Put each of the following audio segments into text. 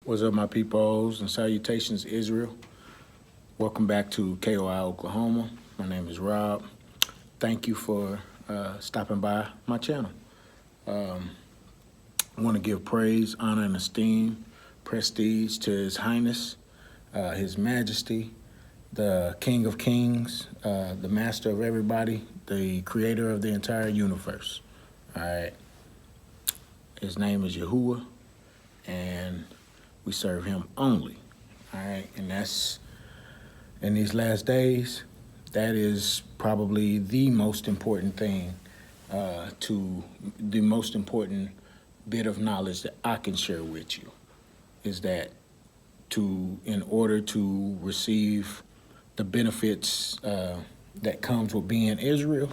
What's up, my peoples, and salutations, Israel. Welcome back to K.O.I, Oklahoma. My name is Rob. Thank you for stopping by my channel. I want to give praise, honor, and esteem, prestige to His Highness, His Majesty, the King of Kings, the Master of everybody, the Creator of the entire universe. All right. His name is Yahuwah, and we serve Him only. All right, and that's in these last days. That is probably the most important thing, to the most important bit of knowledge that I can share with you, is that in order to receive the benefits that comes with being Israel,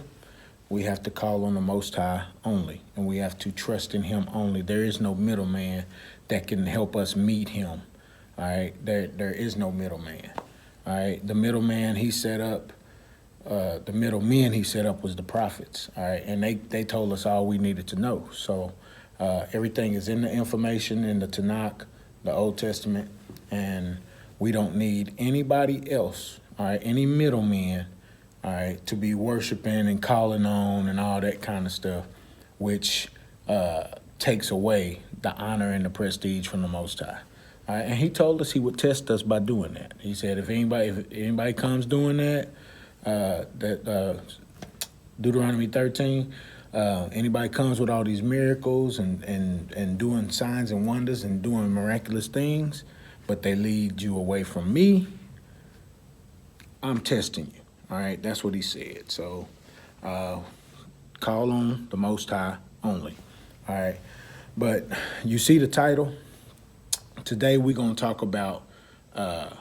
we have to call on the Most High only, and we have to trust in Him only. There is no middleman that can help us meet Him. All right, there is no middleman. All right, the middleman He set up, the middlemen He set up was the prophets. All right, and they told us all we needed to know. So everything is in the information in the Tanakh, the Old Testament, and we don't need anybody else. All right, any middlemen, all right, to be worshiping and calling on and all that kind of stuff, which takes away the honor and the prestige from the Most High. All right, and He told us He would test us by doing that. He said, if anybody comes doing that, Deuteronomy 13, anybody comes with all these miracles and doing signs and wonders and doing miraculous things, but they lead you away from me, I'm testing you. All right, that's what He said. So call on the Most High only. All right, but you see the title. Today we're going to talk about, I'm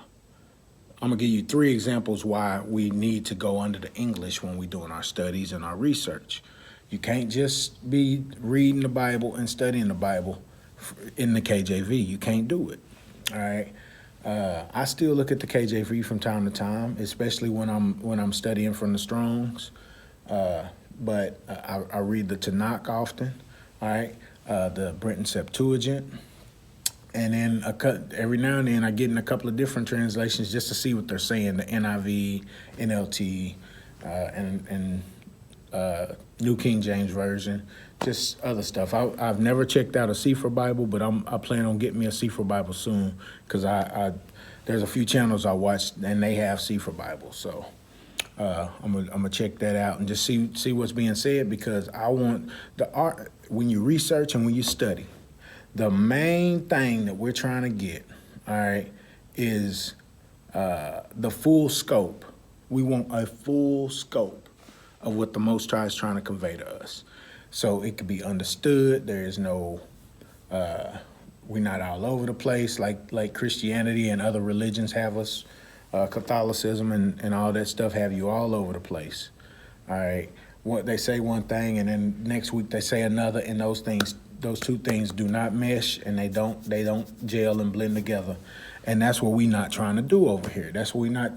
going to give you 3 examples why we need to go under the English when we're doing our studies and our research. You can't just be reading the Bible and studying the Bible in the KJV. You can't do it. All right. I still look at the KJV from time to time, especially when I'm studying from the Strongs. But I read the Tanakh often. All right, the Brenton Septuagint, and then every now and then I get in a couple of different translations just to see what they're saying. The NIV, NLT, and New King James Version, just other stuff. I've never checked out a Sefer Bible, but I plan on getting me a Sefer Bible soon, because there's a few channels I watch and they have Sefer Bibles. So I'm gonna check that out and just see what's being said, because I want the art. When you research and when you study, the main thing that we're trying to get, all right, is the full scope. We want a full scope of what the Most High is trying to convey to us, so it could be understood. There is no, we're not all over the place like Christianity and other religions have us. Catholicism and all that stuff have you all over the place. All right, what they say one thing and then next week they say another, and those two things do not mesh, and they don't gel and blend together. And that's what we're not trying to do over here. That's what we're not.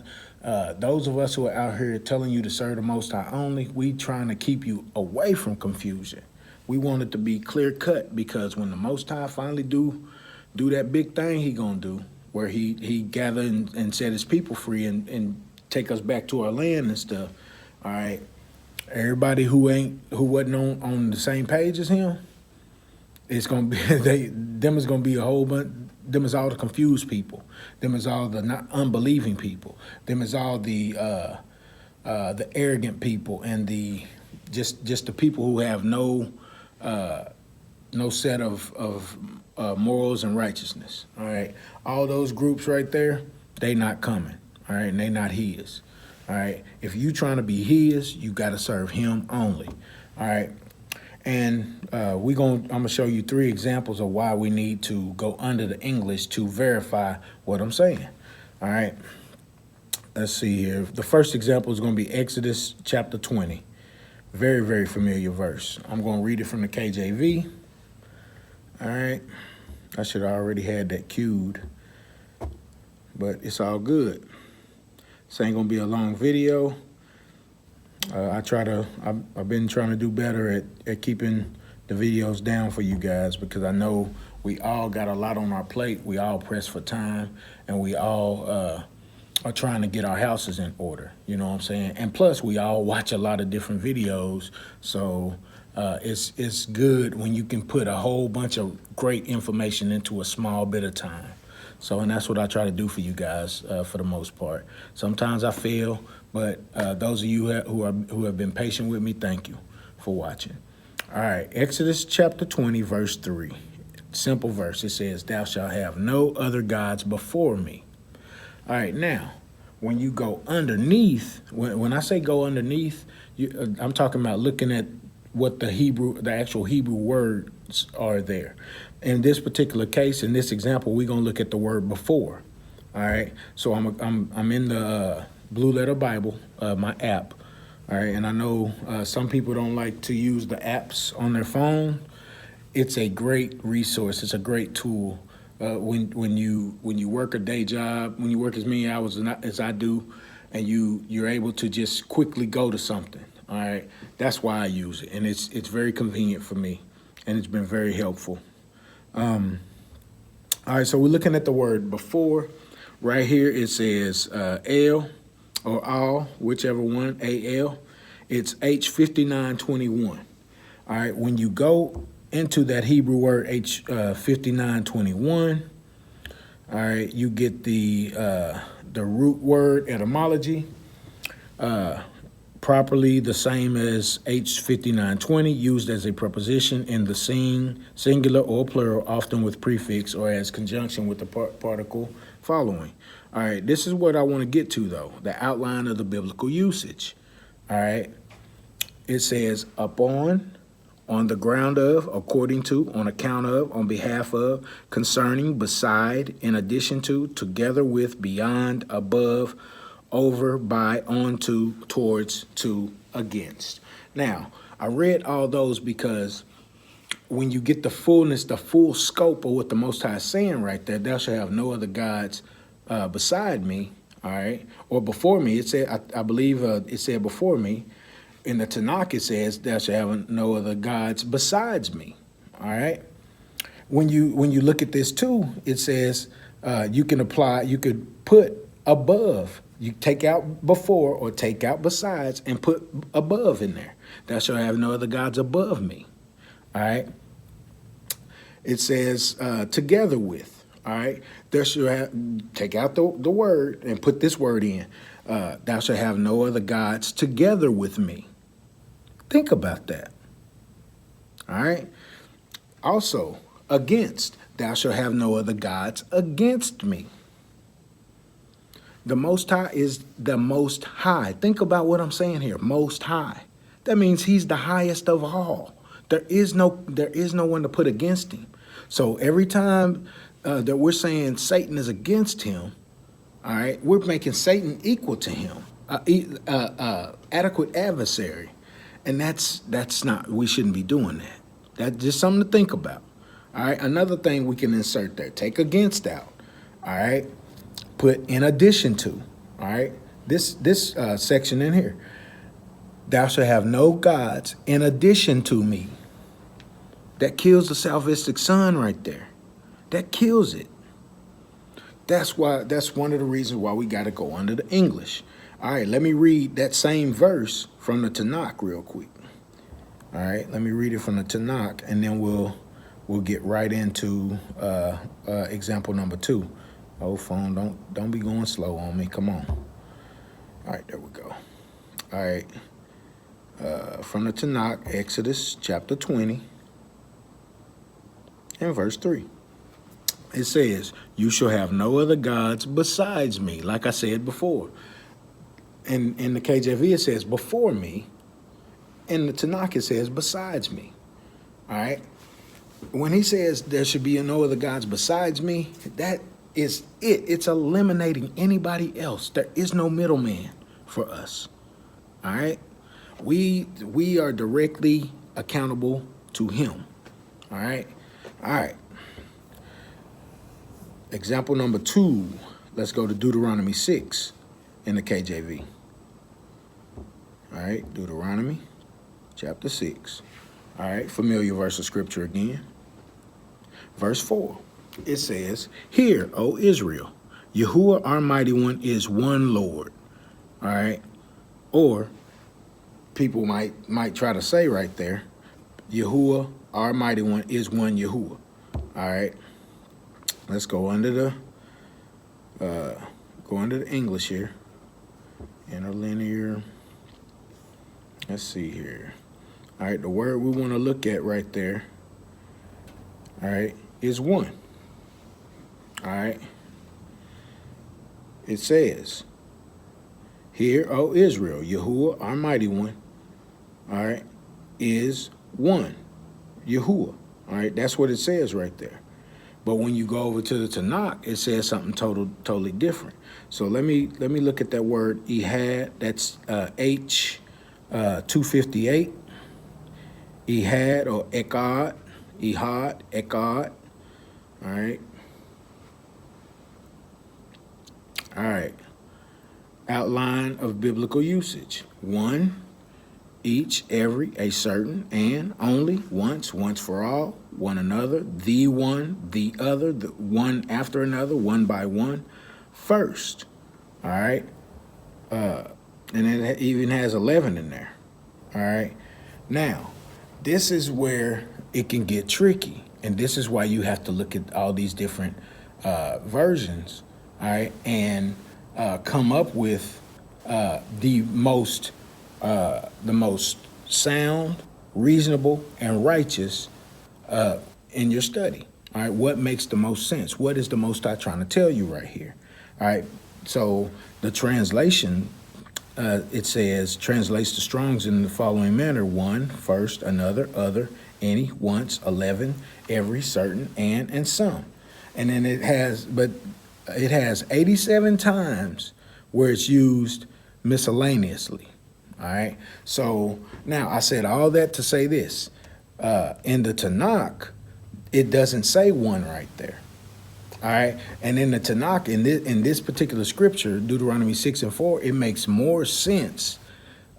Those of us who are out here telling you to serve the Most High only, we trying to keep you away from confusion. We want it to be clear cut, because when the Most High finally do that big thing He gonna do, where he gather and set His people free and take us back to our land and stuff. All right, everybody who wasn't on the same page as Him, it's gonna be them is gonna be a whole bunch. Them is all the confused people. Them is all the not unbelieving people. Them is all the arrogant people, and the just the people who have no set of morals and righteousness. All right, all those groups right there, they not coming. All right, and they not His. All right, if you trying to be His, you got to serve Him only. All right, and I'm gonna show you 3 examples of why we need to go under the English to verify what I'm saying. All right, let's see here. The first example is going to be Exodus chapter 20. Very, very familiar verse. I'm going to read it from the KJV. All right, I should have already had that cued, but it's all good. This ain't gonna be a long video. I've been trying to do better at keeping the videos down for you guys, because I know we all got a lot on our plate. We all press for time, and we all are trying to get our houses in order. You know what I'm saying? And plus, we all watch a lot of different videos, so it's good when you can put a whole bunch of great information into a small bit of time. So, and that's what I try to do for you guys for the most part. Sometimes I fail, but those of you who have been patient with me, thank you for watching. All right, Exodus chapter 20, verse 3. Simple verse. It says, "Thou shalt have no other gods before me." All right, now, when you go underneath, when I say go underneath, I'm talking about looking at what the actual Hebrew words are there. In this particular case, in this example, we're gonna look at the word before. All right, so I'm in the Blue Letter Bible, my app. All right, and I know some people don't like to use the apps on their phone. It's a great resource. It's a great tool. When you work a day job, when you work as many hours as I do, and you're able to just quickly go to something. All right, that's why I use it, and it's very convenient for me, and it's been very helpful. All right, so we're looking at the word before. Right here it says L or al, whichever one, AL. It's H5921. All right, when you go into that Hebrew word H5921, all right, you get the root word etymology, properly the same as H5920, used as a preposition in the singular or plural, often with prefix or as conjunction with the particle following. All right, this is what I want to get to, though, the outline of the biblical usage. All right, it says upon, on the ground of, according to, on account of, on behalf of, concerning, beside, in addition to, together with, beyond, above, over, by, onto, towards, to, against. Now, I read all those because when you get the fullness, the full scope of what the Most High is saying right there, thou shalt have no other gods beside me, all right, or before me. It said, I believe it said before me. In the Tanakh, it says, thou shalt have no other gods besides me, all right? When you look at this too, it says you could put above. You take out before or take out besides and put above in there. Thou shalt have no other gods above me, all right? It says together with, all right? There shall have, take out the word and put this word in. Thou shalt have no other gods together with me. Think about that. All right. Also, against, thou shalt have no other gods against me. The Most High is the Most High. Think about what I'm saying here. Most High. That means he's the highest of all. There is no one to put against him. So every time that we're saying Satan is against him, all right, we're making Satan equal to him, adequate adversary. And that's not, we shouldn't be doing that. That's just something to think about. All right, another thing we can insert there, take against out. All right, put in addition to. All right, this section in here. Thou shalt have no gods in addition to me. That kills the salvific son right there. That kills it. That's one of the reasons why we got to go under the English. All right, let me read that same verse from the Tanakh real quick. All right, let me read it from the Tanakh, and then we'll get right into example number 2. Oh, phone, don't be going slow on me. Come on. All right, there we go. All right, from the Tanakh, Exodus chapter 20 and verse 3. It says, "You shall have no other gods besides me," like I said before. And in the KJV, it says before me. In the Tanakh, it says besides me. All right. When he says there should be no other gods besides me, that is it. It's eliminating anybody else. There is no middleman for us. All right. We are directly accountable to him. All right. All right. Example number 2. Let's go to Deuteronomy 6 in the KJV. All right, Deuteronomy chapter 6. All right, familiar verse of scripture again. Verse 4, it says, "Hear, O Israel, Yahuwah our mighty one is one Lord." All right, or people might try to say right there, Yahuwah our mighty one is one Yahuwah. All right, let's go under the English here. Interlinear. Let's see here. All right, the word we want to look at right there, all right, is one. All right. It says, "Hear, O Israel, Yahuwah, our mighty one," all right, is one. Yahuwah. All right, that's what it says right there. But when you go over to the Tanakh, it says something totally different. So let me look at that word Ehad. That's H 258. Ehad or Echad. Ehad, Echad. All right. All right. Outline of biblical usage. One, each, every, a certain, and, only, once, once for all, one another, the one, the other, the one after another, one by one, first. All right. And it even has 11 in there. All right. Now, this is where it can get tricky. And this is why you have to look at all these different versions, all right, and come up with the most sound, reasonable, and righteous in your study. All right, what makes the most sense? What is the Most High trying to tell you right here? All right, so the translation, it says, translates the Strong's in the following manner: one, first, another, other, any, once, 11, every, certain, and some. And then it has 87 times where it's used miscellaneously. All right. So now I said all that to say this. In the Tanakh, it doesn't say one right there. All right. And in the Tanakh, in this particular scripture, Deuteronomy 6 and 4, it makes more sense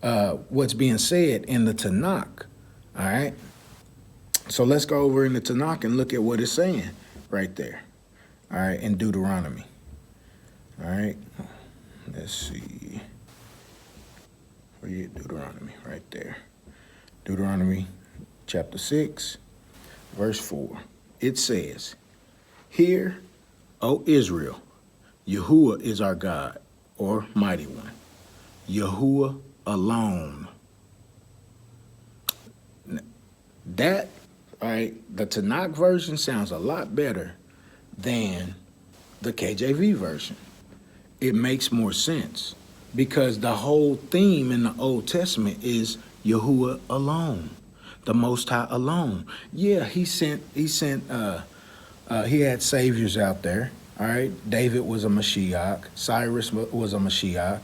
what's being said in the Tanakh. All right. So let's go over in the Tanakh and look at what it's saying right there. All right. In Deuteronomy. All right. Let's see. Where you get Deuteronomy? Right there. Deuteronomy chapter 6, verse 4. It says, "Hear, O Israel, Yahuwah is our God," or mighty one. Yahuwah alone. That, all right, the Tanakh version sounds a lot better than the KJV version. It makes more sense because the whole theme in the Old Testament is Yahuwah alone, the Most High alone. Yeah, he had saviors out there. All right, David was a Mashiach. Cyrus was a Mashiach.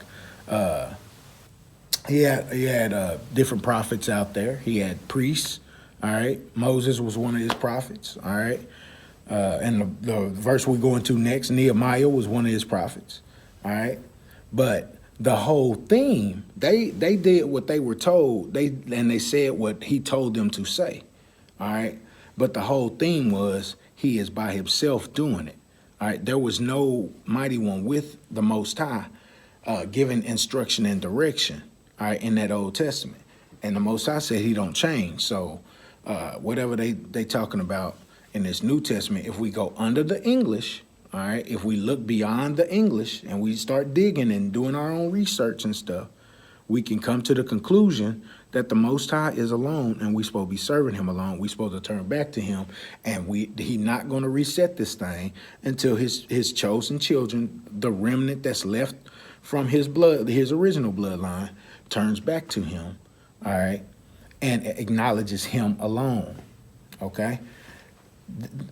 He had different prophets out there. He had priests. All right, Moses was one of his prophets. All right, and the verse we're going to next, Nehemiah was one of his prophets. All right, but the whole theme, they did what they were told. They said what he told them to say. All right, but the whole theme was he is by himself doing it. All right, there was no mighty one with the Most High giving instruction and direction. All right, in that Old Testament, and the Most High said he don't change. So whatever they talking about in this New Testament, if we go under the English, all right, if we look beyond the English and we start digging and doing our own research and stuff, we can come to the conclusion that the Most High is alone and we supposed to be serving him alone. We supposed to turn back to him, and he not going to reset this thing until his chosen children, the remnant that's left from his blood, his original bloodline, turns back to him, all right, and acknowledges him alone, okay?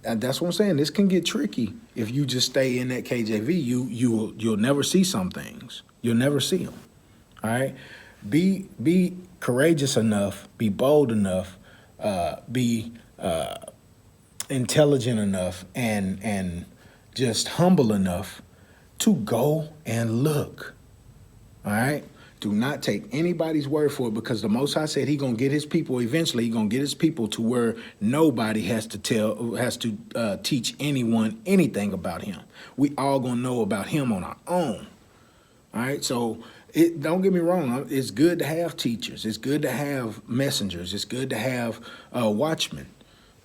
That's what I'm saying. This can get tricky if you just stay in that KJV. You'll never see some things. You'll never see them. All right. Be courageous enough. Be bold enough. Be intelligent enough, and just humble enough to go and look. All right. Do not take anybody's word for it, because the Most High said He gonna get His people eventually. He gonna get His people to where nobody has to teach anyone anything about Him. We all gonna know about Him on our own. All right, so don't get me wrong. It's good to have teachers. It's good to have messengers. It's good to have watchmen.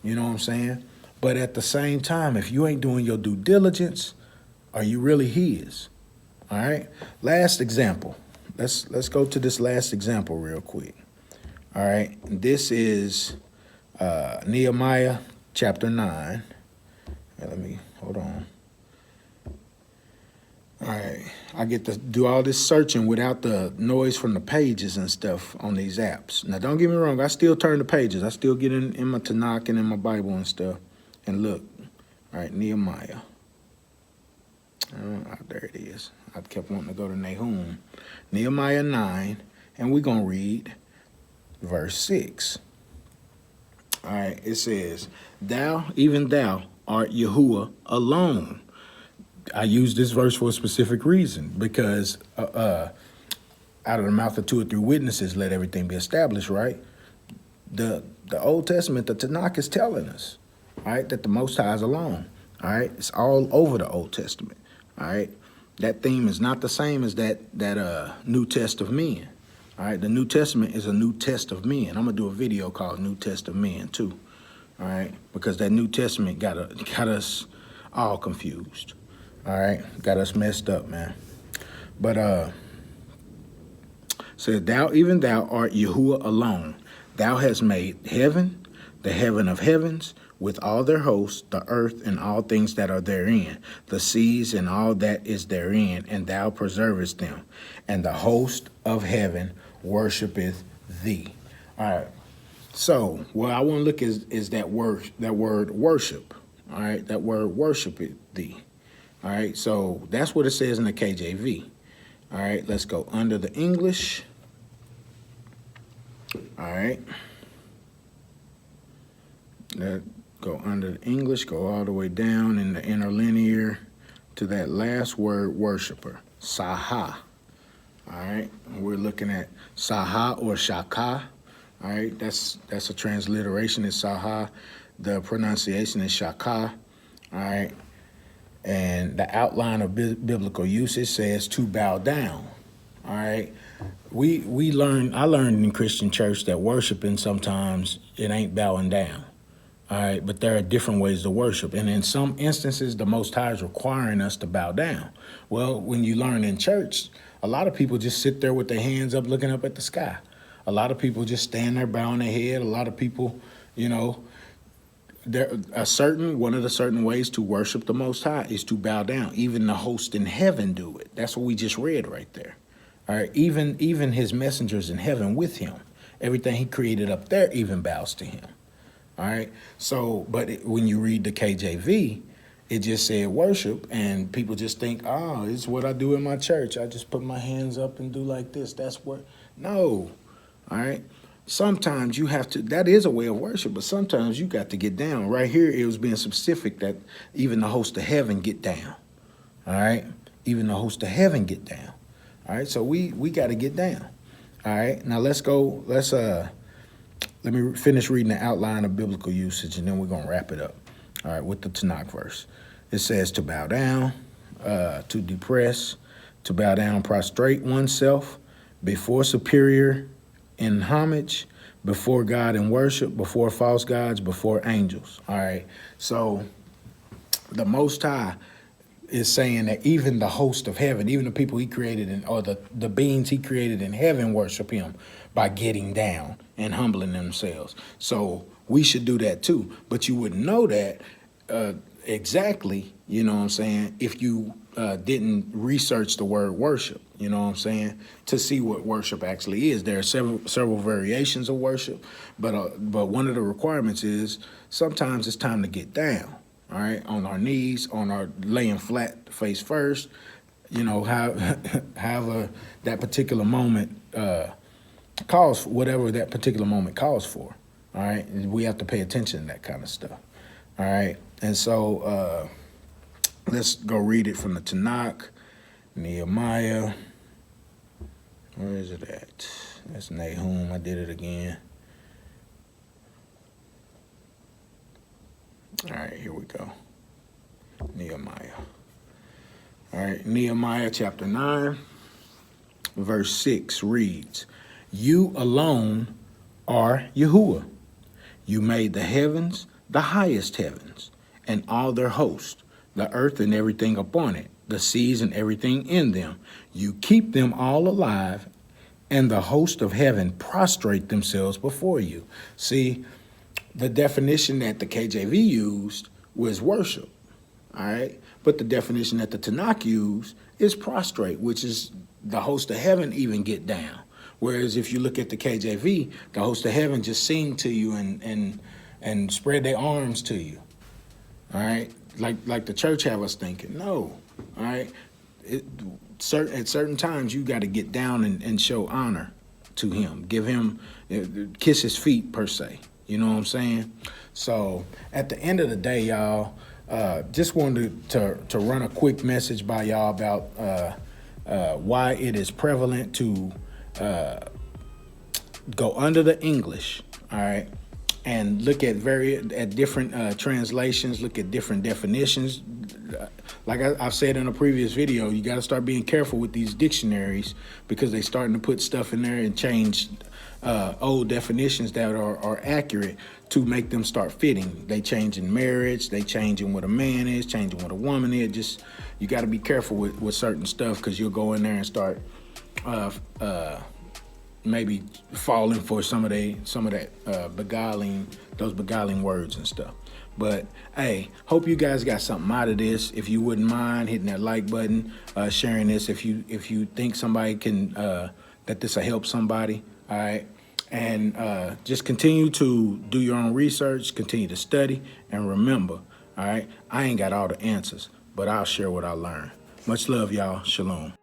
You know what I'm saying? But at the same time, if you ain't doing your due diligence, are you really His? All right. Last example. Let's go to this last example real quick. All right. This is Nehemiah chapter 9. Let me hold on. All right. I get to do all this searching without the noise from the pages and stuff on these apps. Now, don't get me wrong. I still turn the pages. I still get in my Tanakh and in my Bible and stuff and look. All right. Nehemiah. There it is. I kept wanting to go to Nahum. Nehemiah 9, and we're going to read verse 6. All right, it says, Thou, even thou, art Yahuwah alone. I use this verse for a specific reason, because out of the mouth of 2 or 3 witnesses, let everything be established, right? The Old Testament, the Tanakh is telling us, all right, that the Most High is alone. All right, it's all over the Old Testament. All right, that theme is not the same as that New Test of Men. All right, the New Testament is a new test of men. I'm gonna do a video called New Test of Men too. All right, because that New Testament got us all confused. All right, got us messed up, man. But says, Thou, even thou, art Yahuwah alone. Thou hast made heaven, the heaven of heavens, with all their hosts, the earth and all things that are therein, the seas and all that is therein, and thou preservest them. And the host of heaven worshipeth thee. All right. So what I want to look is that word worship. All right, that word worshipeth thee. All right, so that's what it says in the KJV. All right, let's go under the English. All right. Go under the English, go all the way down in the interlinear to that last word, worshiper, Saha. All right, we're looking at Saha or Shaka. All right, that's a transliteration. It's Saha. The pronunciation is Shaka. All right, and the outline of biblical usage says to bow down. All right, I learned in Christian church that worshiping sometimes it ain't bowing down. All right, but there are different ways to worship. And in some instances, the Most High is requiring us to bow down. Well, when you learn in church, a lot of people just sit there with their hands up looking up at the sky. A lot of people just stand there bowing their head. A lot of people, you know, one of the certain ways to worship the Most High is to bow down. Even the hosts in heaven do it. That's what we just read right there. All right, even His messengers in heaven with Him, everything He created up there even bows to Him. All right. So, but when you read the KJV, it just said worship, and people just think, oh, it's what I do in my church. I just put my hands up and do like this. That's what. No. All right. Sometimes you have to, that is a way of worship, but sometimes you got to get down. Right here, it was being specific that even the host of heaven get down. All right. Even the host of heaven get down. All right. So we got to get down. All right. Now let me finish reading the outline of biblical usage, and then we're going to wrap it up, all right, with the Tanakh verse. It says to bow down, to depress, to bow down, prostrate oneself before superior in homage, before God in worship, before false gods, before angels. All right, so the Most High is saying that even the host of heaven, even the people He created, or the beings He created in heaven worship Him by getting down and humbling themselves. So we should do that too. But you wouldn't know that exactly, you know what I'm saying, if you didn't research the word worship, you know what I'm saying, to see what worship actually is. There are several variations of worship, but one of the requirements is sometimes it's time to get down, all right, on our knees, on our laying flat face first, you know, however that particular moment calls, whatever that particular moment calls for. All right, and we have to pay attention to that kind of stuff. All right, and so let's go read it from the Tanakh, Nehemiah Where is it at? That's Nahum. I did it again. All right, here we go. Nehemiah. All right, Nehemiah chapter 9, verse 6 reads, "You alone are Yahuwah. You made the heavens, the highest heavens, and all their host, the earth and everything upon it, the seas and everything in them. You keep them all alive, and the host of heaven prostrate themselves before you." See, the definition that the KJV used was worship, all right? But the definition that the Tanakh used is prostrate, which is the host of heaven even get down. Whereas if you look at the KJV, the host of heaven just sing to you and spread their arms to you, all right? Like the church have us thinking. No, all right? At certain times, you got to get down and show honor to him. Give him, kiss his feet, per se. You know what I'm saying? So at the end of the day, y'all, just wanted to run a quick message by y'all about why it is prevalent to go under the English, all right, and look at different translations, look at different definitions. Like I've said in a previous video, you got to start being careful with these dictionaries because they're starting to put stuff in there and change old definitions that are accurate to make them start fitting. They changing marriage, they changing what a man is, changing what a woman is. Just, you got to be careful with certain stuff because you'll go in there and start maybe falling for some of that beguiling words and stuff. But hey, hope you guys got something out of this. If you wouldn't mind hitting that like button, sharing this if you think somebody can that this will help somebody, all right? And just continue to do your own research, continue to study, and remember, all right, I ain't got all the answers, but I'll share what I learned. Much love, y'all. Shalom.